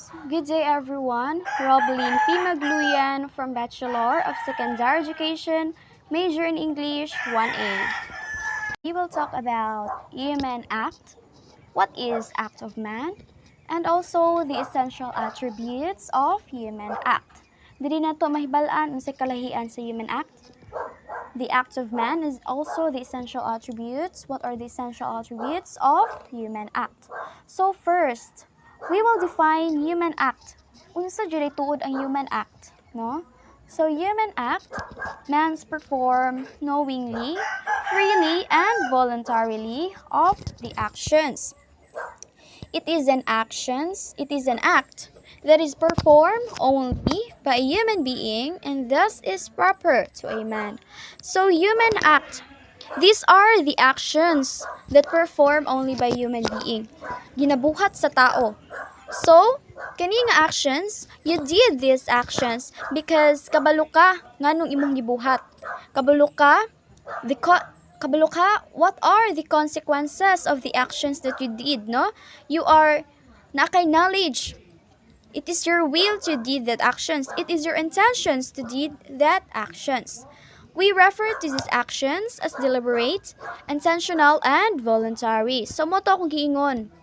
Good day everyone, Roblin P. Magluyan from Bachelor of Secondary Education, major in English 1A. We will talk about Human Act, what is Act of Man, and also the essential attributes of Human Act. Dili na to mahibalaan unsay kalahian sa Human Act. The Act of Man is also the essential attributes. What are the essential attributes of Human Act? So first, we will define Human Act. Unsa jud tuod ang Human Act, no? So Human Act, man's perform knowingly, freely, and voluntarily of the actions. It is an act that is performed only by a human being and thus is proper to a man. So human act, these are the actions that perform only by human being. Ginabuhat sa tao. So, kani nga actions, you did these actions because kabalo ka nganong imong gibuhat. Kabalo ka, what are the consequences of the actions that you did, no? You are nakay knowledge. It is your will to do that actions. It is your intentions to do that actions. We refer to these actions as deliberate, intentional, and voluntary. So mo to akong giingon.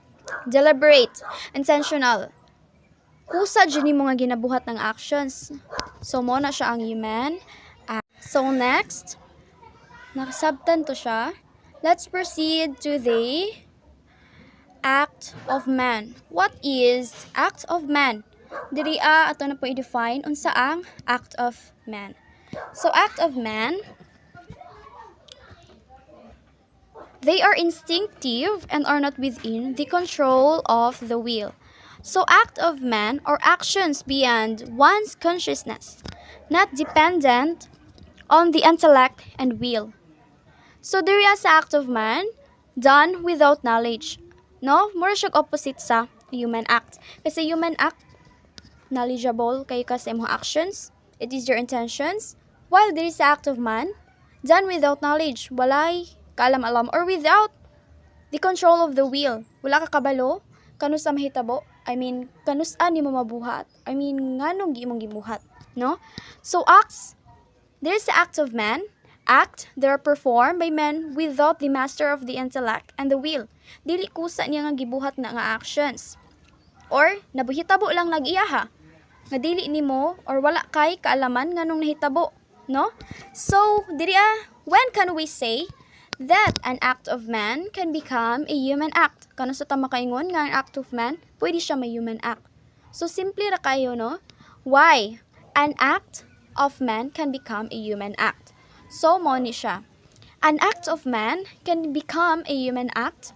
Deliberate, intentional. Kusa dyan yung mga ginabuhat ng actions. So mo na siya ang human act. So next, nakasabtan to siya. Let's proceed to the Act of Man. What is Act of Man? Diri ato na po i-define unsa ang Act of Man. So Act of Man, they are instinctive and are not within the control of the will. So Act of Man are actions beyond one's consciousness, not dependent on the intellect and will. So there is Act of Man done without knowledge. No, more siyang opposite sa human act. Kasi human act, knowledgeable kayo ka sa imong actions. It is your intentions. While there is act of man, done without knowledge, walay kaalam-alam, or without the control of the will. Wala ka kabalo, kanus sa mahitabo. Kanus ani mo mabuhat. Nganong giimong gibuhat. No? So acts, there is the act of man. Act that are performed by men without the master of the intellect and the will. Dili kusa niya nga gibuhat na nga actions. Or nabuhitabo lang nag-iyaha. Nga dili nimo or wala kay kaalaman nganong nahitabo, no? So, when can we say that an act of man can become a human act? Kano sa tama kaingon nga ang act of man, pwede siya may human act. So simple ra kayo, no? Why an act of man can become a human act? So, mo ni siya. An act of man can become a human act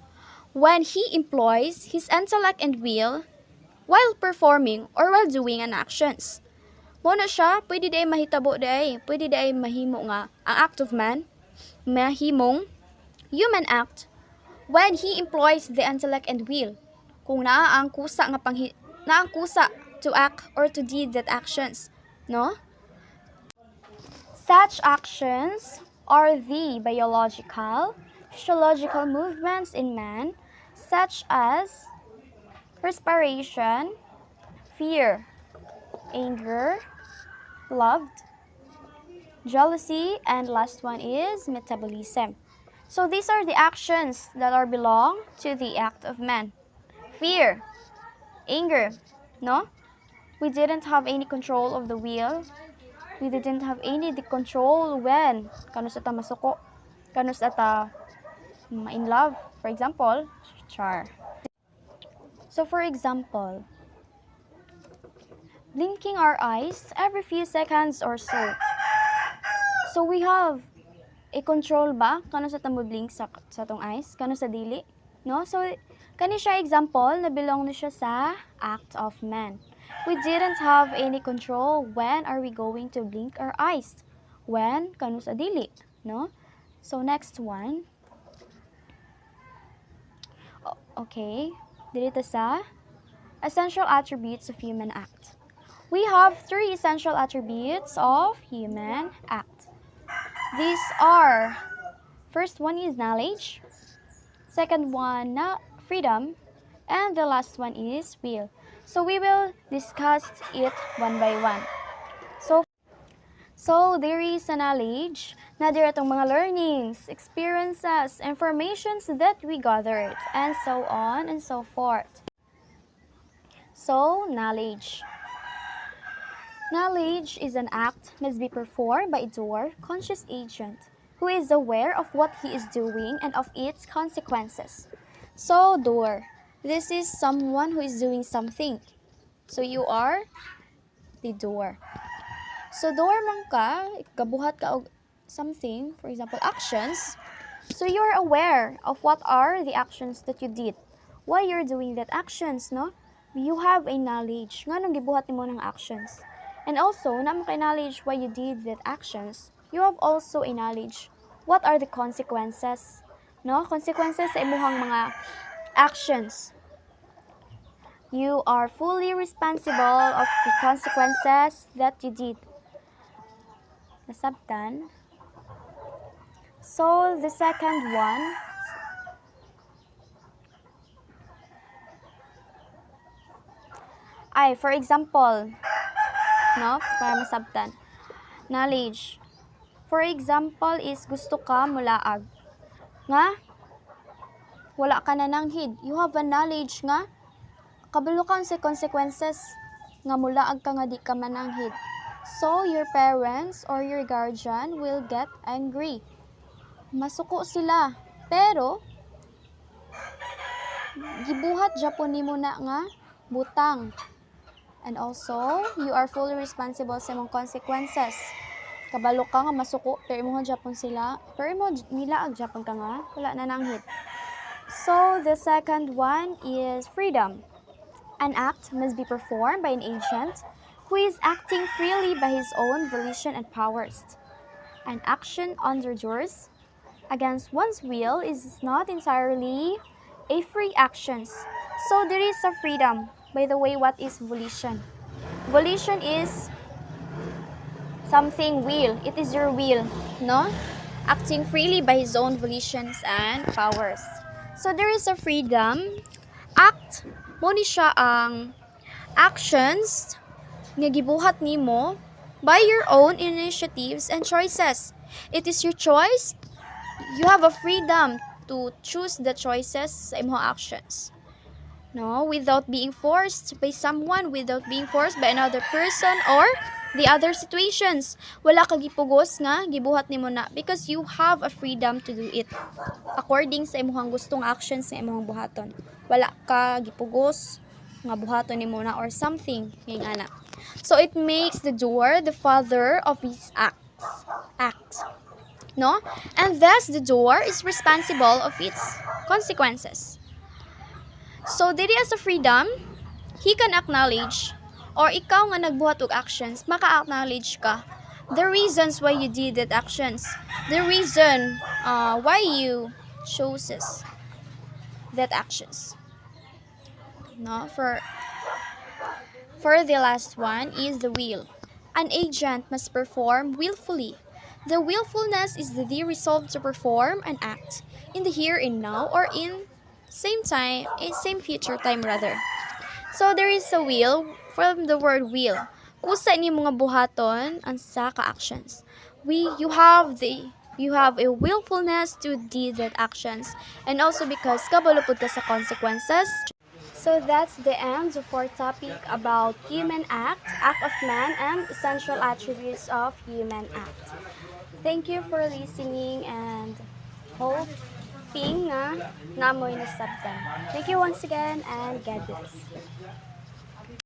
when he employs his intellect and will while performing or while doing an actions. Mo na siya, pwede day mahitabo day, pwede day mahimo nga ang act of man, mahimong human act when he employs the intellect and will. Kung naa ang kusa to act or to do that actions, no? Such actions are the biological, physiological movements in man, such as respiration, fear, anger, love, jealousy, and last one is metabolism. So these are the actions that are belong to the act of man. Fear, anger, no? We didn't have any control of the will. We didn't have any control when kanus ata masuko, kanus ata in love, for example, char. So for example, blinking our eyes every few seconds or so. So we have a control ba kanus ata mo blink sa tong eyes, kanus sa dili, no? So kani siya example na belong na siya sa act of man. We didn't have any control when are we going to blink our eyes. When? Kanus adili. No? So, next one. Okay. Dito sa essential attributes of human act. We have 3 essential attributes of human act. These are, first one is knowledge. Second one, freedom. And the last one is will. So we will discuss it one by one. So there is a knowledge na there itong mga learnings, experiences, informations that we gathered, and so on and so forth. So, knowledge. Knowledge is an act must be performed by a doer, conscious agent, who is aware of what he is doing and of its consequences. So, doer. This is someone who is doing something. So, you are the doer. So, doer man ka, gabuhat ka og something, for example, actions. So, you are aware of what are the actions that you did. Why you're doing that actions, no? You have a knowledge nga nung gibuhat nimo ng actions. And also, na mo kay knowledge why you did that actions, you have also a knowledge what are the consequences, no? Consequences sa imuhang mga actions. You are fully responsible of the consequences that you did. Nasabtan. So, the second one, for example, no? Para masabtan. Knowledge. For example is gusto ka mulaag. Nga, wala ka na nanghid. You have a knowledge nga, kabalo ka sa consequences nga mulaag ka nga di ka mananghid. So, your parents or your guardian will get angry. Masuko sila. Pero, gibuhat Japon nimo na nga butang. And also, you are fully responsible sa mong consequences. Kabalo ka nga masuko, pero mo Japon sila, pero mo nila ag Japon ka nga, wala na nanghit. So, the second one is freedom. An act must be performed by an agent who is acting freely by his own volition and powers. An action under duress against one's will is not entirely a free action. So, there is a freedom. By the way, what is volition? Volition is something will. It is your will, no? Acting freely by his own volitions and powers. So, there is a freedom. Act, mo ni siya ang actions nga gibuhat nimo by your own initiatives and choices. It is your choice. You have a freedom to choose the choices sa imong actions. No, without being forced by someone, without being forced by another person or the other situations. Wala ka gipugos nga gibuhat nimo na because you have a freedom to do it according sa imong gustong actions sa imong buhaton. Wala ka gipugos nga buhaton nimo na or something nga ana. So it makes the doer the father of his acts. No? And thus the doer is responsible of its consequences. So, diri as a freedom, he can acknowledge, or ikaw nga nagbuhat og actions, maka-acknowledge ka the reasons why you did that actions, the reason why you chose that actions. No, for the last one is the will. An agent must perform willfully. The willfulness is the resolve to perform an act in the here and now or in same future time rather. So there is a will from the word will. Kusa ni mga buhaton ang sa ka-actions. You have a willfulness to do that actions and also because kabalupod ka sa consequences. So that's the end of our topic about human act of man and essential attributes of human act. Thank you for listening and hoping na namoy nasabtan. Thank you once again and God bless.